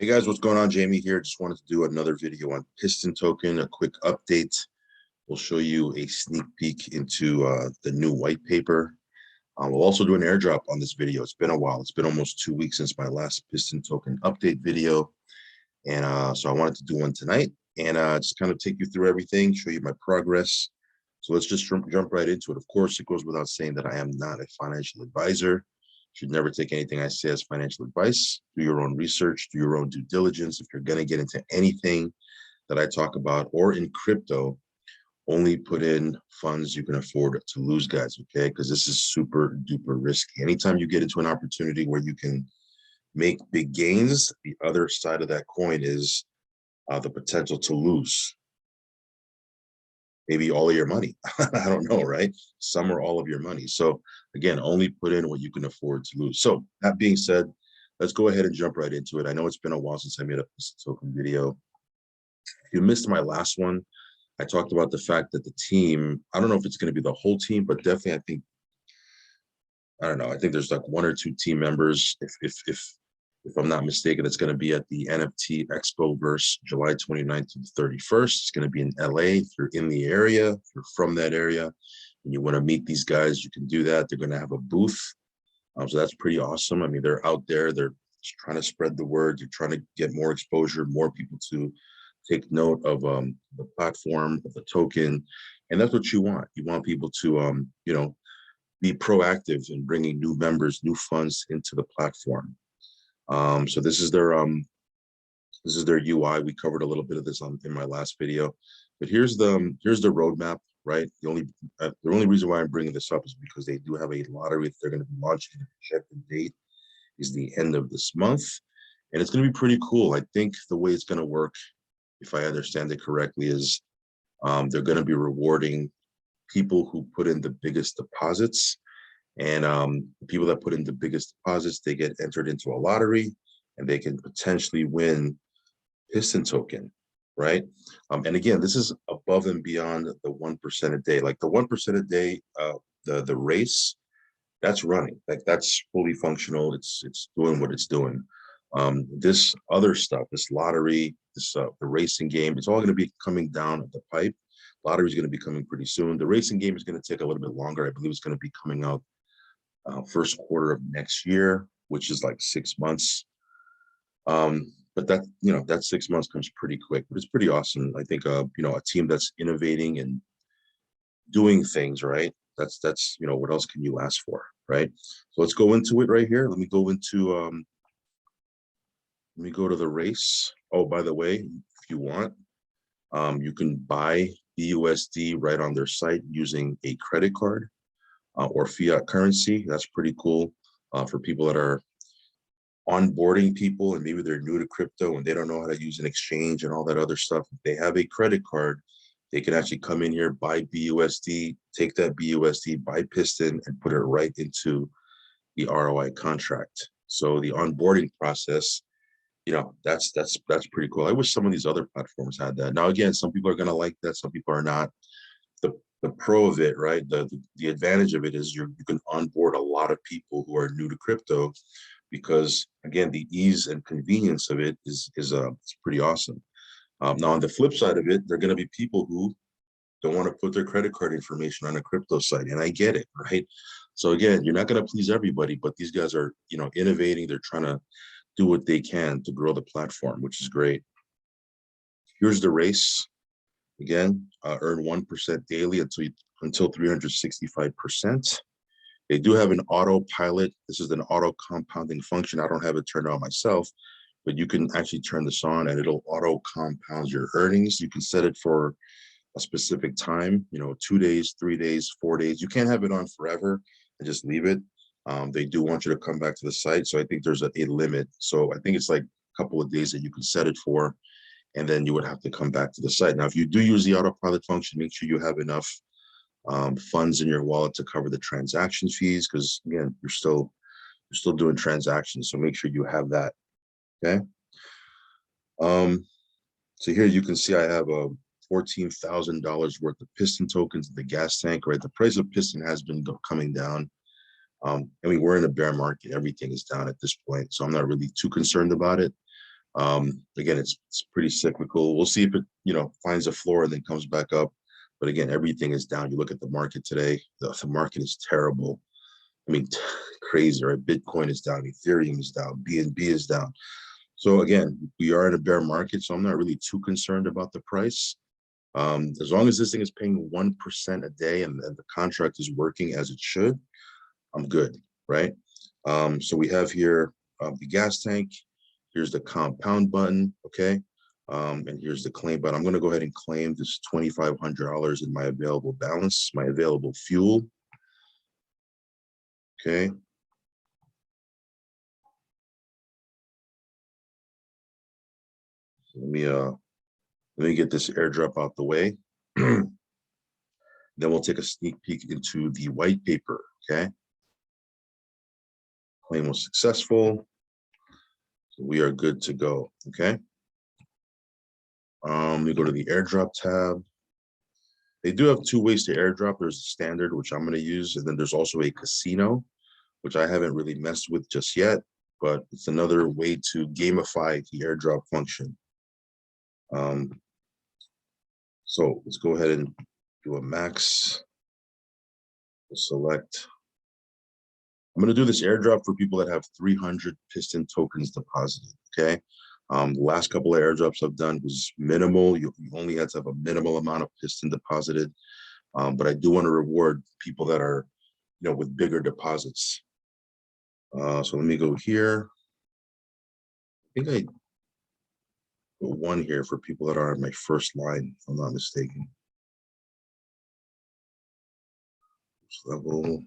Hey guys, what's going on? Jamie here. Just wanted to do another video on Piston token, a quick update. We'll show you a sneak peek into the new white paper. We'll also do an airdrop on this video. It's been a while. It's been almost 2 weeks since my last Piston token update video. And so I wanted to do one tonight and just kind of take you through everything, show you my progress. So let's just jump right into it. Of course, it goes without saying that I am not a financial advisor. Should never take anything I say as financial advice. Do your own research, do your own due diligence. If you're going to get into anything that I talk about or in crypto, only put in funds you can afford to lose, guys, okay? Because this is super duper risky. Anytime you get into an opportunity where you can make big gains, the other side of that coin is the potential to lose. Maybe all of your money. I don't know, right? Some or all of your money. So again, only put in what you can afford to lose. So that being said, let's go ahead and jump right into it. I know it's been a while since I made a token video. If you missed my last one, I talked about the fact that the team, I don't know if it's going to be the whole team, but definitely I don't know. I think there's like 1 or 2 team members. If I'm not mistaken, it's going to be at the NFT Expo verse July 29th to the 31st. It's going to be in LA. If you're in the area, if you're from that area, and you want to meet these guys, you can do that. They're going to have a booth. So that's pretty awesome. I mean, they're out there. They're trying to spread the word. They're trying to get more exposure, more people to take note of the platform, of the token. And that's what you want. You want people to, be proactive in bringing new members, new funds into the platform. So this is their UI. We covered a little bit of this in my last video, but here's the roadmap, right? The only reason why I'm bringing this up is because they do have a lottery that they're going to be launching. The projected date is the end of this month, and it's going to be pretty cool. I think the way it's going to work, if I understand it correctly, is they're going to be rewarding people who put in the biggest deposits. And the people that put in the biggest deposits, they get entered into a lottery and they can potentially win Piston token, right? And again, this is above and beyond the 1% a day. Like the 1% a day, the race, that's running. Like that's fully functional. It's doing what it's doing. This other stuff, this lottery, the racing game, it's all going to be coming down the pipe. Lottery is going to be coming pretty soon. The racing game is going to take a little bit longer. I believe it's going to be coming out first quarter of next year, which is like 6 months. But that 6 months comes pretty quick, but it's pretty awesome. I think, a team that's innovating and doing things right. That's what else can you ask for, right? So let's go into it right here. Let me go to the race. Oh, by the way, if you want, you can buy BUSD right on their site using a credit card or fiat currency. That's pretty cool for people that are onboarding people and maybe they're new to crypto and they don't know how to use an exchange and all that other stuff. If they have a credit card, they can actually come in here, buy BUSD, take that BUSD, buy Piston, and put it right into the ROI contract. So the onboarding process, that's pretty cool. I wish some of these other platforms had that. Now, again, some people are going to like that. Some people are not. The pro of it, right? The advantage of it is you can onboard a lot of people who are new to crypto because, again, the ease and convenience of it is it's pretty awesome. Now, on the flip side of it, there are going to be people who don't want to put their credit card information on a crypto site, and I get it, right? So again, you're not going to please everybody, but these guys are, innovating. They're trying to do what they can to grow the platform, which is great. Here's the race. Again, earn 1% daily until 365%. They do have an autopilot. This is an auto compounding function. I don't have it turned on myself, but you can actually turn this on and it'll auto compound your earnings. You can set it for a specific time, 2 days, 3 days, 4 days. You can't have it on forever and just leave it. They do want you to come back to the site. So I think there's a limit. So I think it's like a couple of days that you can set it for, and then you would have to come back to the site. Now, if you do use the autopilot function, make sure you have enough funds in your wallet to cover the transaction fees, because again, you're still doing transactions. So make sure you have that. Okay. So here you can see I have a $14,000 worth of Piston tokens in the gas tank, right? The price of Piston has been coming down. I mean, we're in a bear market. Everything is down at this point. So I'm not really too concerned about it. Again, it's pretty cyclical. We'll see if it, finds a floor and then comes back up. But again, everything is down. You look at the market today, the market is terrible. I mean, crazy, right? Bitcoin is down, Ethereum is down, BNB is down. So again, we are in a bear market, so I'm not really too concerned about the price. As long as this thing is paying 1% a day and the contract is working as it should, I'm good, right? So we have here the gas tank. Here's the compound button, okay? And here's the claim button. I'm going to go ahead and claim this $2,500 in my available balance, my available fuel, okay? So let me get this airdrop out the way. Then we'll take a sneak peek into the white paper, okay? Claim was successful. So we are good to go, okay? We go to the airdrop tab. They do have 2 ways to airdrop. There's the standard, which I'm going to use, and then there's also a casino, which I haven't really messed with just yet, but it's another way to gamify the airdrop function. So let's go ahead and do a max. We'll select. I'm going to do this airdrop for people that have 300 Piston tokens deposited, okay? The last couple of airdrops I've done was minimal. You only had to have a minimal amount of Piston deposited, but I do want to reward people that are, with bigger deposits. So let me go here. I think I put 1 here for people that are on my first line, if I'm not mistaken. Level.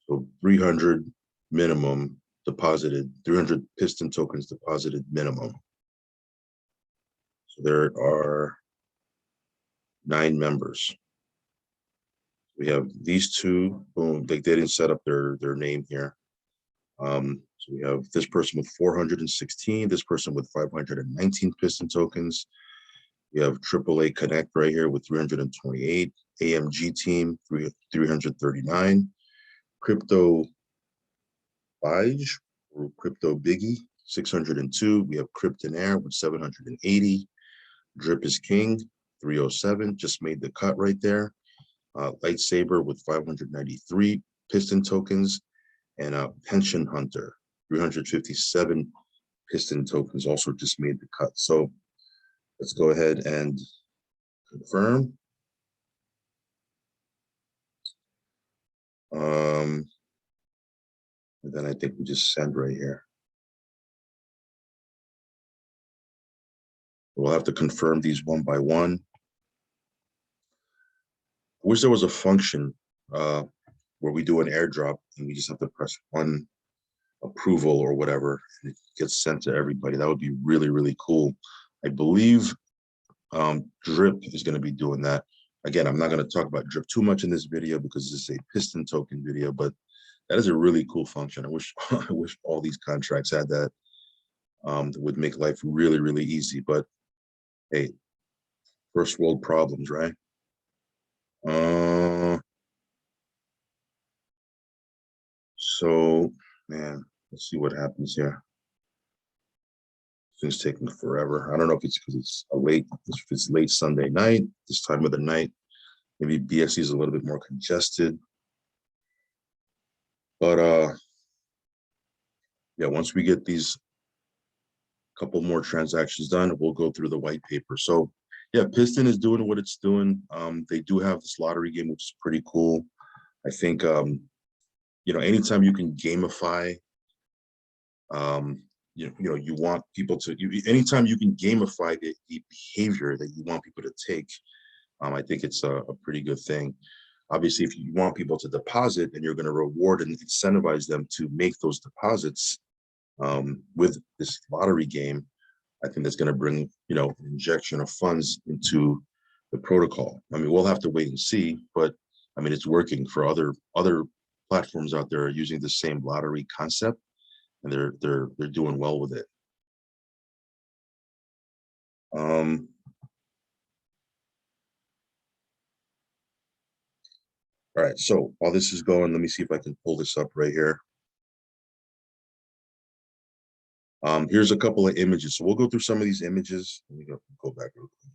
So 300 minimum deposited, 300 Piston tokens deposited minimum. So there are 9 members. We have these 2, boom, they didn't set up their name here. So we have this person with 416, this person with 519 Piston tokens. We have AAA Connect right here with 328, AMG team 339, Crypto Bige or Crypto Biggie 602. We have Krypton Air with 780. Drip is King 307, just made the cut right there. Lightsaber with 593 Piston tokens, and Pension Hunter 357 Piston tokens also just made the cut. So let's go ahead and confirm. And then I think we just send right here. We'll have to confirm these one by one. I wish there was a function where we do an airdrop and we just have to press 1 approval or whatever, and it gets sent to everybody. That would be really, really cool. I believe Drip is going to be doing that. Again, I'm not going to talk about Drip too much in this video because this is a Piston token video, but that is a really cool function. I wish I wish all these contracts had that. That would make life really, really easy. But hey, first world problems, right? So, man, let's see what happens here. Things taking forever. I don't know if it's because it's late Sunday night, this time of the night. Maybe BSC is a little bit more congested. But yeah, once we get these couple more transactions done, we'll go through the white paper. So yeah, Piston is doing what it's doing. They do have this lottery game, which is pretty cool. I think anytime you can gamify, you want people to, anytime you can gamify the behavior that you want people to take, I think it's a pretty good thing. Obviously, if you want people to deposit, then you're going to reward and incentivize them to make those deposits with this lottery game. I think that's going to bring, an injection of funds into the protocol. I mean, we'll have to wait and see, but I mean, it's working for other platforms out there are using the same lottery concept, and they're doing well with it. All right, so while this is going, let me see if I can pull this up right here. Here's a couple of images. So we'll go through some of these images. Let me go back real quick.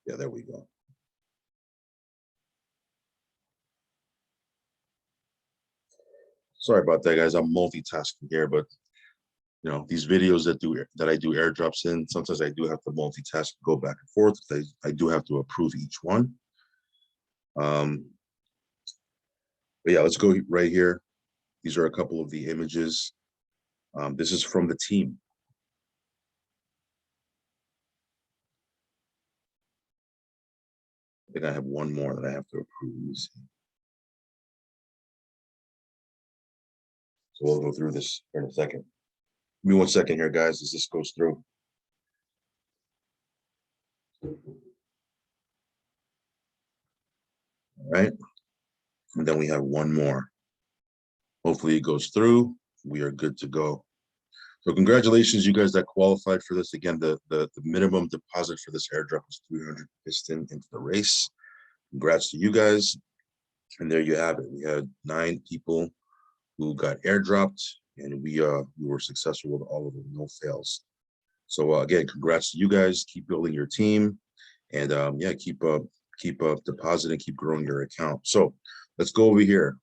Yeah, there we go. Sorry about that, guys. I'm multitasking here, but you know, these videos that I do airdrops in, sometimes I do have to multitask, go back and forth. I do have to approve each one. But yeah, let's go right here. These are a couple of the images. This is from the team. I think I have one more that I have to approve. Let me see. So we'll go through this here in a second. Give me 1 second here, guys, as this goes through. All right. And then we have one more. Hopefully it goes through. We are good to go. So congratulations, you guys that qualified for this. Again, the minimum deposit for this airdrop is 300 Piston into the race. Congrats to you guys. And there you have it. We had 9 people who got airdropped, and we were successful with all of them, no fails. So again, congrats to you guys. Keep building your team, and yeah, keep depositing, keep growing your account. So let's go over here.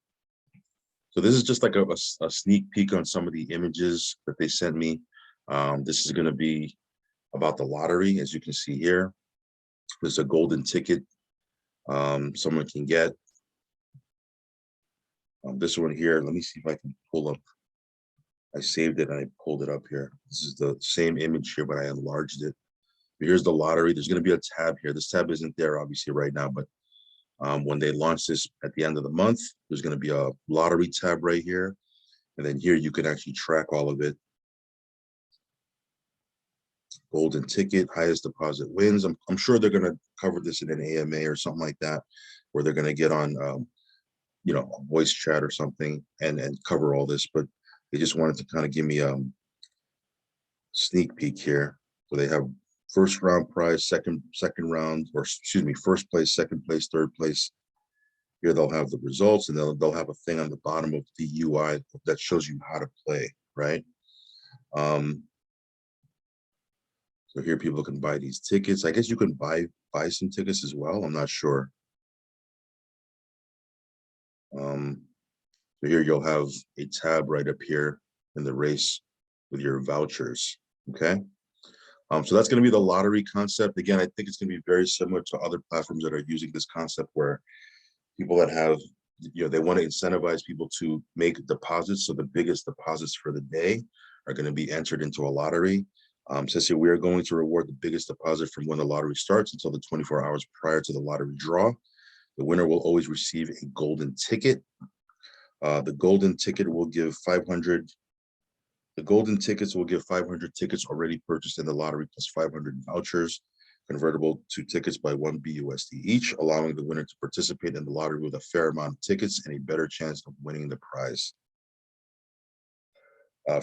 So this is just like a sneak peek on some of the images that they sent me. This is going to be about the lottery, as you can see here. There's a golden ticket someone can get. This one here, let me see if I can pull up. I saved it and I pulled it up here. This is the same image here, but I enlarged it. But here's the lottery. There's going to be a tab here. This tab isn't there obviously right now, but when they launch this at the end of the month, there's going to be a lottery tab right here. And then here you can actually track all of it. Golden ticket, highest deposit wins. I'm sure they're going to cover this in an AMA or something like that, where they're going to get on, you know, a voice chat or something and cover all this. But they just wanted to kind of give me a sneak peek here. So they have first round prize, second round, or excuse me, first place, second place, third place. Here they'll have the results, and they'll have a thing on the bottom of the UI that shows you how to play, right? So here people can buy these tickets. I guess you can buy some tickets as well. I'm not sure. So here you'll have a tab right up here in the race with your vouchers, okay? So that's going to be the lottery concept. Again, I think it's going to be very similar to other platforms that are using this concept, where people that have, you know, they want to incentivize people to make deposits. So the biggest deposits for the day are going to be entered into a lottery. Says here, we are going to reward the biggest deposit from when the lottery starts until the 24 hours prior to the lottery draw. The winner will always receive a golden ticket. The golden ticket will give 500. The golden tickets will give 500 tickets already purchased in the lottery plus 500 vouchers, convertible to tickets by 1 BUSD each, allowing the winner to participate in the lottery with a fair amount of tickets and a better chance of winning the prize.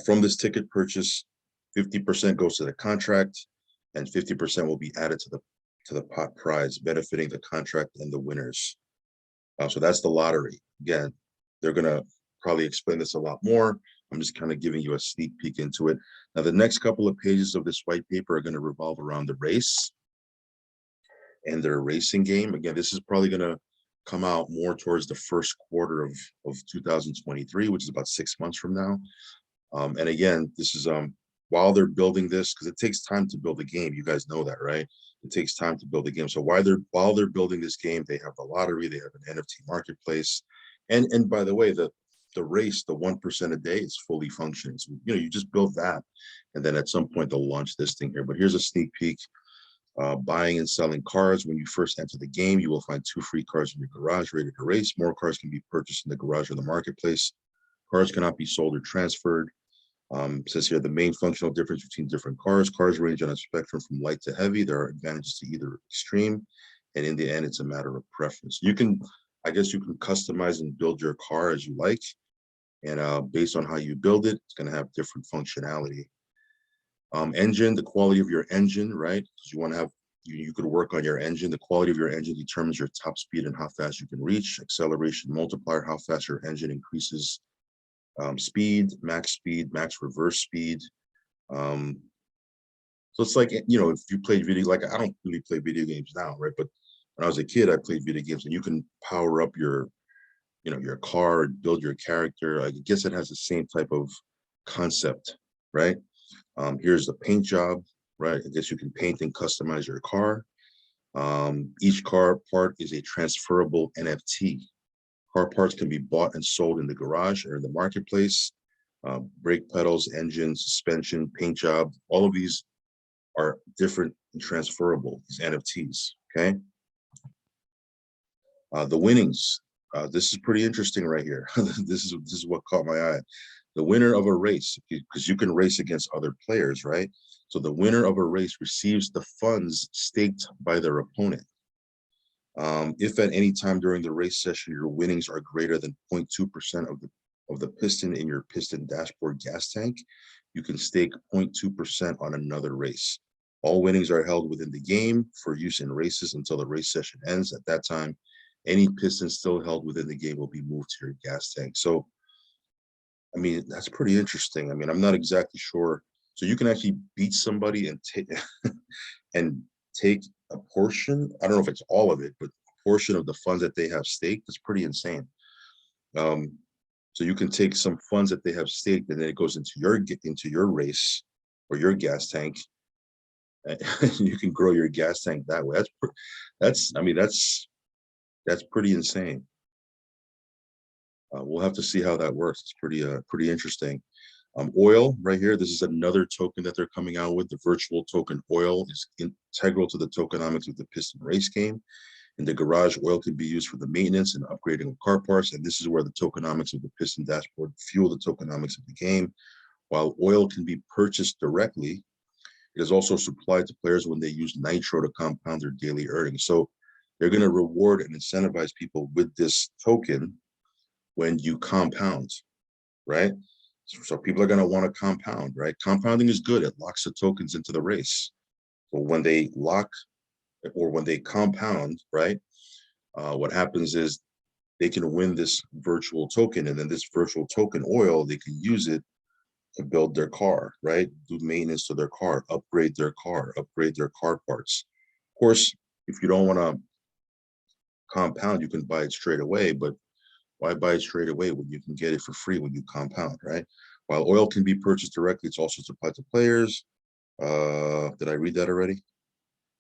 From this ticket purchase, 50% goes to the contract, and 50% will be added to the pot prize, benefiting the contract and the winners. So that's the lottery. Again, they're gonna probably explain this a lot more. I'm just kind of giving you a sneak peek into it. Now, the next couple of pages of this white paper are going to revolve around the race and their racing game. Again, this is probably going to come out more towards the first quarter of 2023, which is about 6 months from now. And again, this is while they're building this, because it takes time to build a game. You guys know that, right? It takes time to build a game. So while they're building this game, they have the lottery, they have an NFT marketplace, and by the way, the race, the 1% a day, is fully functioning. So, you know, you just build that, and then at some point they'll launch this thing here. But here's a sneak peek. Buying and selling cars. When you first enter the game, you will find 2 free cars in your garage ready to race. More cars can be purchased in the garage or the marketplace. Cars cannot be sold or transferred. Says here, the main functional difference between different cars. Cars range on a spectrum from light to heavy. There are advantages to either extreme, and in the end, it's a matter of preference. You can, I guess you can customize and build your car as you like, and based on how you build it, it's going to have different functionality. Engine, the quality of your engine, right? Because you want to have, you could work on your engine. The quality of your engine determines your top speed and how fast you can reach. Acceleration multiplier, how fast your engine increases speed, max reverse speed. So it's like, you know, if you played video, like I don't really play video games now, right? But when I was a kid, I played video games, and you can power up your, you know, your car, build your character. I guess it has the same type of concept, right? Here's the paint job, right? I guess you can paint and customize your car. Each car part is a transferable NFT. Car parts can be bought and sold in the garage or in the marketplace. Brake pedals, engine, suspension, paint job, all of these are different and transferable, these NFTs, okay? The winnings, this is pretty interesting right here. This is what caught my eye. The winner of a race, because you can race against other players, right? So the winner of a race receives the funds staked by their opponent. If at any time during the race session your winnings are greater than 0.2% of the piston in your piston dashboard gas tank, you can stake 0.2% on another race. All winnings are held within the game for use in races until the race session ends. At that time, any piston still held within the game will be moved to your gas tank. So, I mean, that's pretty interesting. I mean, I'm not exactly sure. So you can actually beat somebody and take and take a portion. I don't know if it's all of it, but a portion of the funds that they have staked is pretty insane. Um, so you can take some funds that they have staked, and then it goes into your race or your gas tank. And you can grow your gas tank that way. I mean, that's pretty insane. We'll have to see how that works. It's pretty interesting. Oil right here. This is another token that they're coming out with. The virtual token oil is integral to the tokenomics of the piston race game. In the garage, oil can be used for the maintenance and upgrading of car parts. And this is where the tokenomics of the piston dashboard fuel the tokenomics of the game. While oil can be purchased directly, it is also supplied to players when they use nitro to compound their daily earnings. So they're going to reward and incentivize people with this token when you compound, right? So people are going to want to compound, right? Compounding is good. It locks the tokens into the race. But when they lock or when they compound, right, what happens is they can win this virtual token, and then this virtual token oil, they can use it to build their car, right? Do maintenance to their car, upgrade their car parts. Of course, if you don't want to compound, you can buy it straight away, but why buy it straight away when you can get it for free when you compound, right? While oil can be purchased directly, it's also supplied to players. Did I read that already?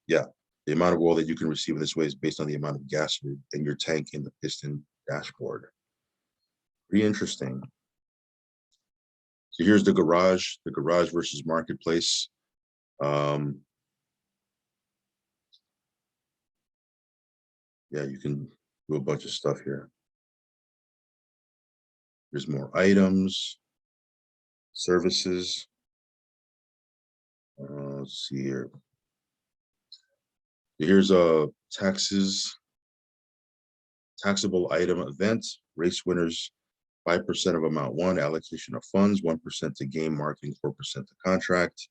Yeah. The amount of oil that you can receive in this way is based on the amount of gas in your tank in the piston dashboard. Pretty interesting. So here's the garage versus marketplace. Yeah, you can do a bunch of stuff here. There's more items, services. Let's see here. Here's a taxable item event, race winners, 5% of amount won, allocation of funds, 1% to game marketing, 4% to contract.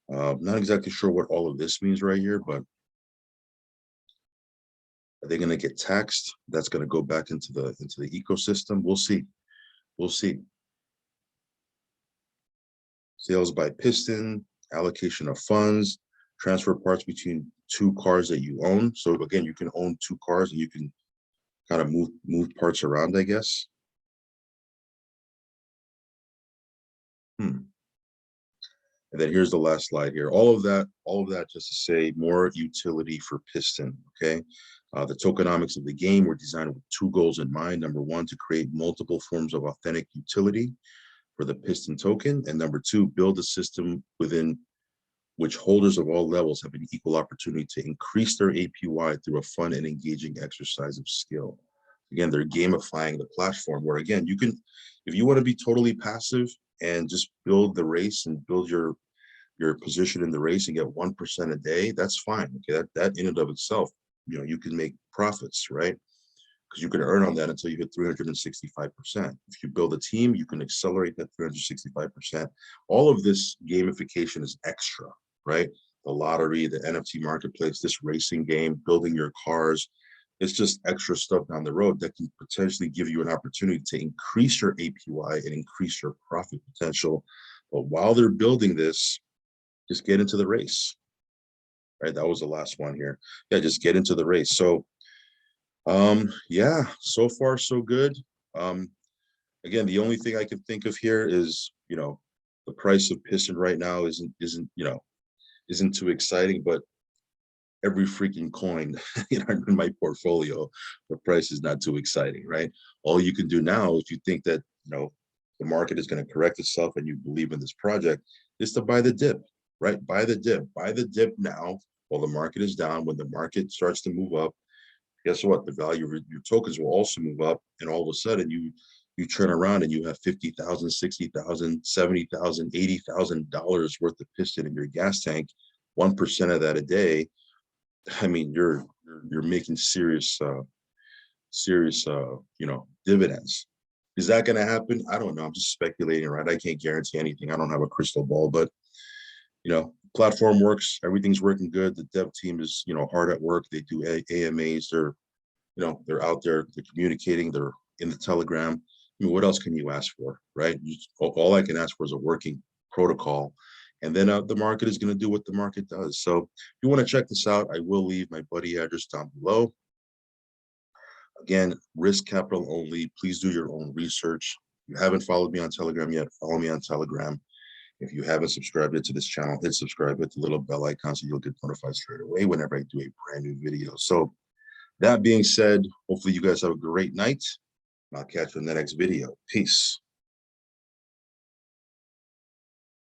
Not exactly sure what all of this means right here, but are they going to get taxed? That's going to go back into the ecosystem. We'll see. We'll see. Sales by piston, allocation of funds, transfer parts between two cars that you own. So again, you can own two cars and you can kind of move parts around, I guess. And then here's the last slide here. All of that just to say more utility for Piston, okay? The tokenomics of the game were designed with two goals in mind. Number one, to create multiple forms of authentic utility for the Piston token. And number two, build a system within which holders of all levels have an equal opportunity to increase their APY through a fun and engaging exercise of skill. Again, they're gamifying the platform where, again, you can, if you want to be totally passive and just build the race and build your position in the race and get 1% a day, that's fine. Okay, that in and of itself, you know, you can make profits, right? Because you can earn on that until you hit 365%. If you build a team, you can accelerate that 365%. All of this gamification is extra, right? The lottery, the NFT marketplace, this racing game, building your cars, it's just extra stuff down the road that can potentially give you an opportunity to increase your APY and increase your profit potential But while they're building this, just get into the race, right? That was the last one here. Yeah, just get into the race. So, yeah, so far so good. Again, the only thing I can think of here is, the price of Piston right now isn't too exciting, but every freaking coin in my portfolio, the price is not too exciting, right? All you can do now, if you think that the market is going to correct itself and you believe in this project, is to buy the dip, right? Buy the dip now while the market is down. When the market starts to move up, guess what? The value of your tokens will also move up, and all of a sudden you turn around and you have $50,000, $60,000, $70,000, $80,000 worth of Piston in your gas tank. 1% of that a day. I mean, you're making serious dividends. Is that going to happen? I don't know. I'm just speculating, right? I can't guarantee anything. I don't have a crystal ball, but platform works. Everything's working good. The dev team is hard at work. They do AMAs. They're out there. They're communicating. They're in the Telegram. I mean, what else can you ask for, right? All I can ask for is a working protocol. And then the market is going to do what the market does. So if you want to check this out, I will leave my buddy address down below. Again, risk capital only. Please do your own research. If you haven't followed me on Telegram yet, follow me on Telegram. If you haven't subscribed to this channel, hit subscribe, hit the little bell icon so you'll get notified straight away whenever I do a brand new video. So that being said, hopefully you guys have a great night. I'll catch you in the next video. Peace.